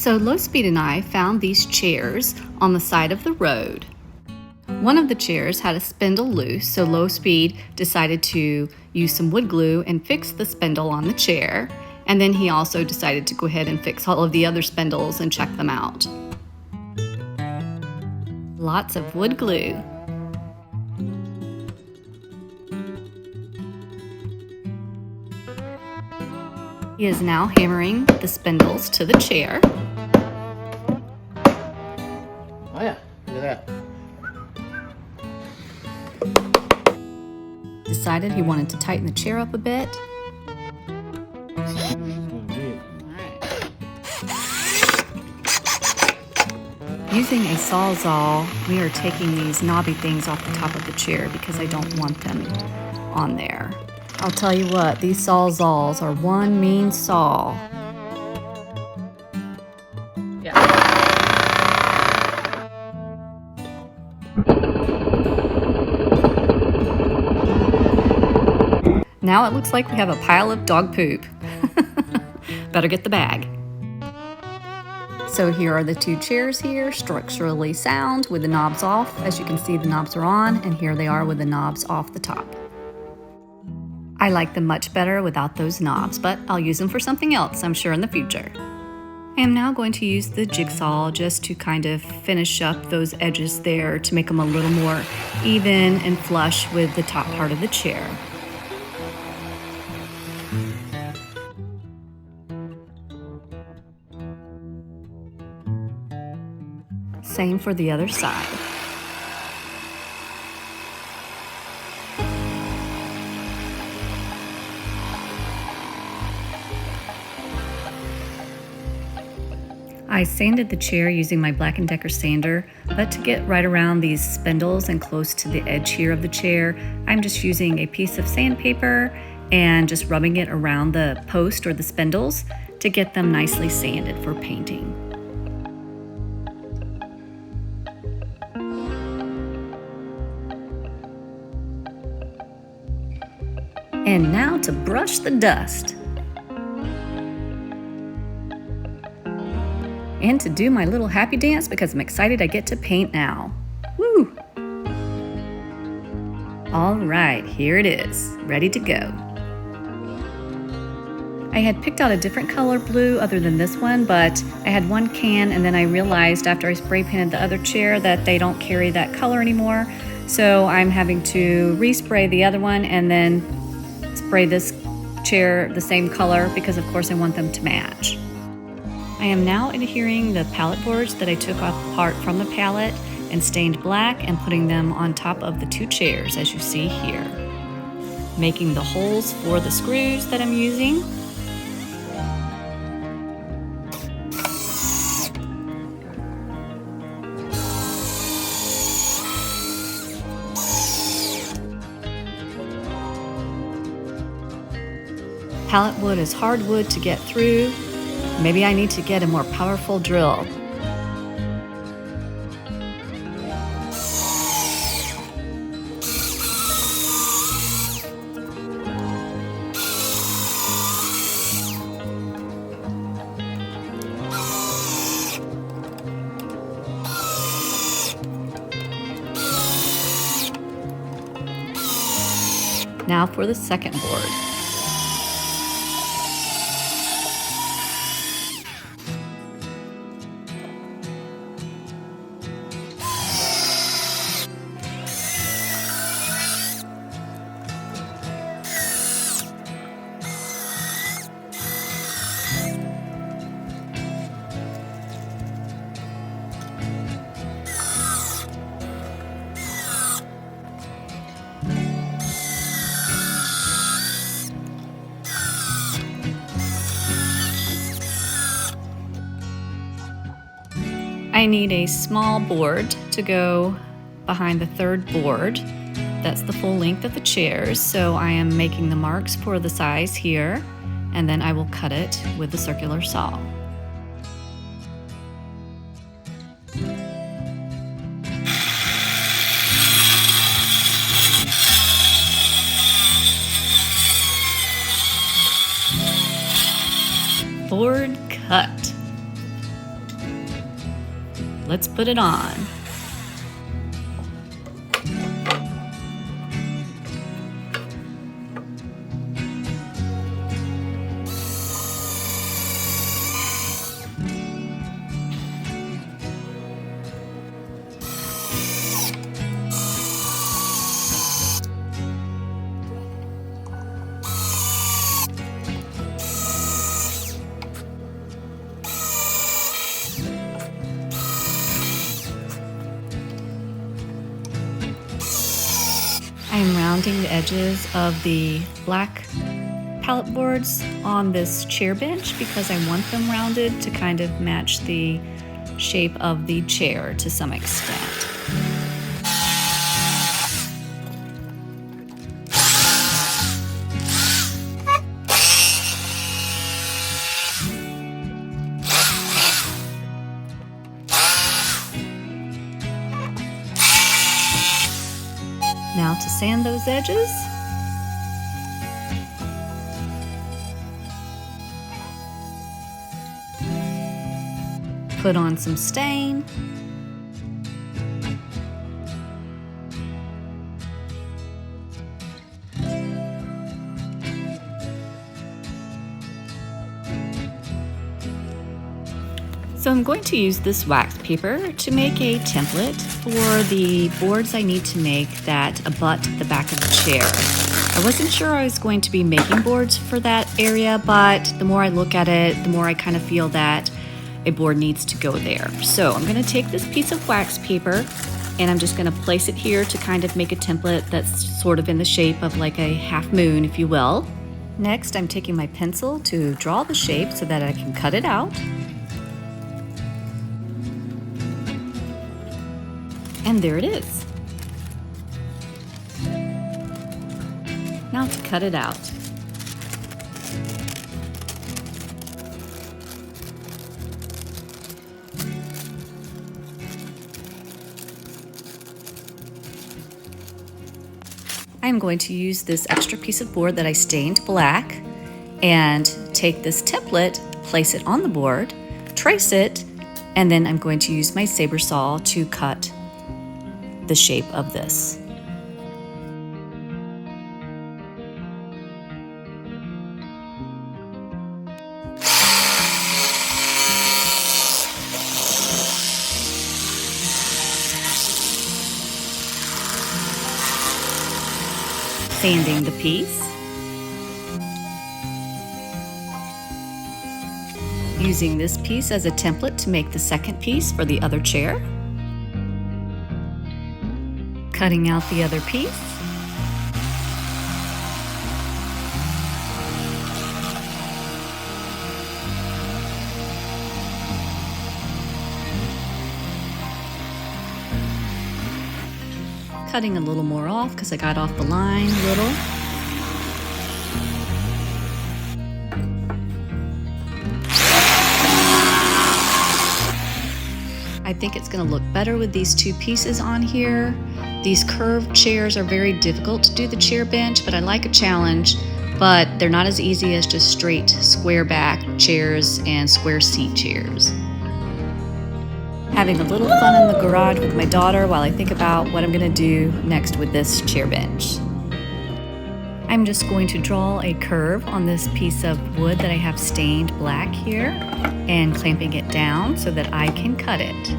So Low Speed and I found these chairs on the side of the road. One of the chairs had a spindle loose, so Low Speed decided to use some wood glue and fix the spindle on the chair. And then he also decided to go ahead and fix all of the other spindles and check them out. Lots of wood glue. He is now hammering the spindles to the chair. Oh yeah, look at that. Decided he wanted to tighten the chair up a bit. Using a Sawzall, we are taking these knobby things off the top of the chair because I don't want them on there. I'll tell you what, these Sawzalls are one mean saw. Yeah. Now it looks like we have a pile of dog poop. Better get the bag. So here are the two chairs here, structurally sound with the knobs off. As you can see, the knobs are on, and here they are with the knobs off the top. I like them much better without those knobs, but I'll use them for something else, I'm sure, in the future. I am now going to use the jigsaw just to kind of finish up those edges there to make them a little more even and flush with the top part of the chair. Same for the other side. I sanded the chair using my Black & Decker sander, but to get right around these spindles and close to the edge here of the chair, I'm just using a piece of sandpaper and just rubbing it around the post or the spindles to get them nicely sanded for painting. And now to brush the dust. And to do my little happy dance because I'm excited I get to paint now. Woo! All right, here it is, ready to go. I had picked out a different color blue other than this one, but I had one can and then I realized after I spray painted the other chair that they don't carry that color anymore. So I'm having to respray the other one and then spray this chair the same color because of course I want them to match. I am now adhering the pallet boards that I took apart from the pallet and stained black and putting them on top of the two chairs as you see here. Making the holes for the screws that I'm using. Pallet wood is hard wood to get through. Maybe I need to get a more powerful drill. Now for the second board. I need a small board to go behind the third board. That's the full length of the chairs, so I am making the marks for the size here, and then I will cut it with the circular saw. Board cut. let's put it on. I am rounding the edges of the black pallet boards on this chair bench because I want them rounded to kind of match the shape of the chair to some extent. Now to sand those edges. Put on some stain. So I'm going to use this wax paper to make a template for the boards I need to make that abut the back of the chair. I wasn't sure I was going to be making boards for that area, but the more I look at it, the more I kind of feel that a board needs to go there. So I'm going to take this piece of wax paper and I'm just going to place it here to kind of make a template that's sort of in the shape of like a half moon, if you will. Next, I'm taking my pencil to draw the shape so that I can cut it out. And there it is. Now to cut it out. I'm going to use this extra piece of board that I stained black and take this template, place it on the board, trace it, and then I'm going to use my saber saw to cut the shape of this. Sanding the piece. Using this piece as a template to make the second piece for the other chair. Cutting out the other piece. Cutting a little more off because I got off the line a little. I think it's going to look better with these two pieces on here. These curved chairs are very difficult to do the chair bench, but I like a challenge, but they're not as easy as just straight square back chairs and square seat chairs. Having a little fun in the garage with my daughter while I think about what I'm going to do next with this chair bench. I'm just going to draw a curve on this piece of wood that I have stained black here and clamping it down so that I can cut it.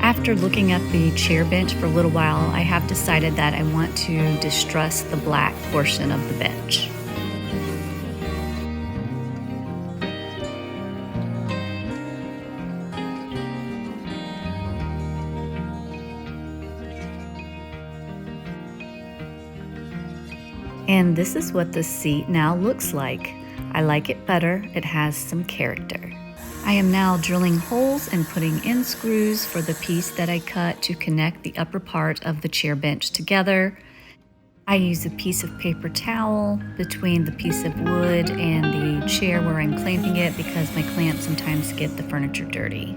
After looking at the chair bench for a little while, I have decided that I want to distress the black portion of the bench. And this is what the seat now looks like. I like it better. It has some character. I am now drilling holes and putting in screws for the piece that I cut to connect the upper part of the chair bench together. I use a piece of paper towel between the piece of wood and the chair where I'm clamping it because my clamps sometimes get the furniture dirty.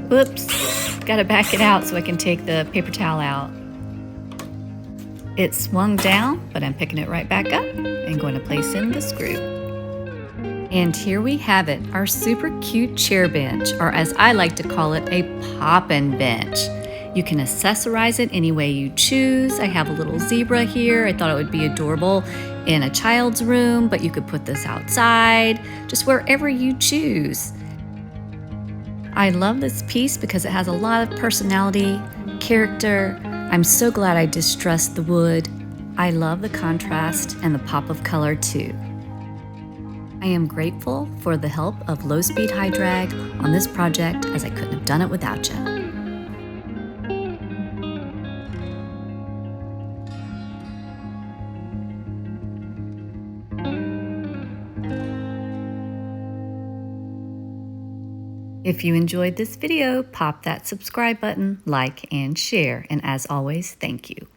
Whoops, gotta back it out so I can take the paper towel out. It swung down, but I'm picking it right back up and going to place in the screw. And here we have it, our super cute chair bench, or as I like to call it, a Poppin bench. You can accessorize it any way you choose. I have a little zebra here. I thought it would be adorable in a child's room, but you could put this outside, just wherever you choose. I love this piece because it has a lot of personality, character. I'm so glad I distressed the wood. I love the contrast and the pop of color too. I am grateful for the help of Low Speed High Drag on this project, as I couldn't have done it without you. If you enjoyed this video, pop that subscribe button, like, and share. And as always, thank you.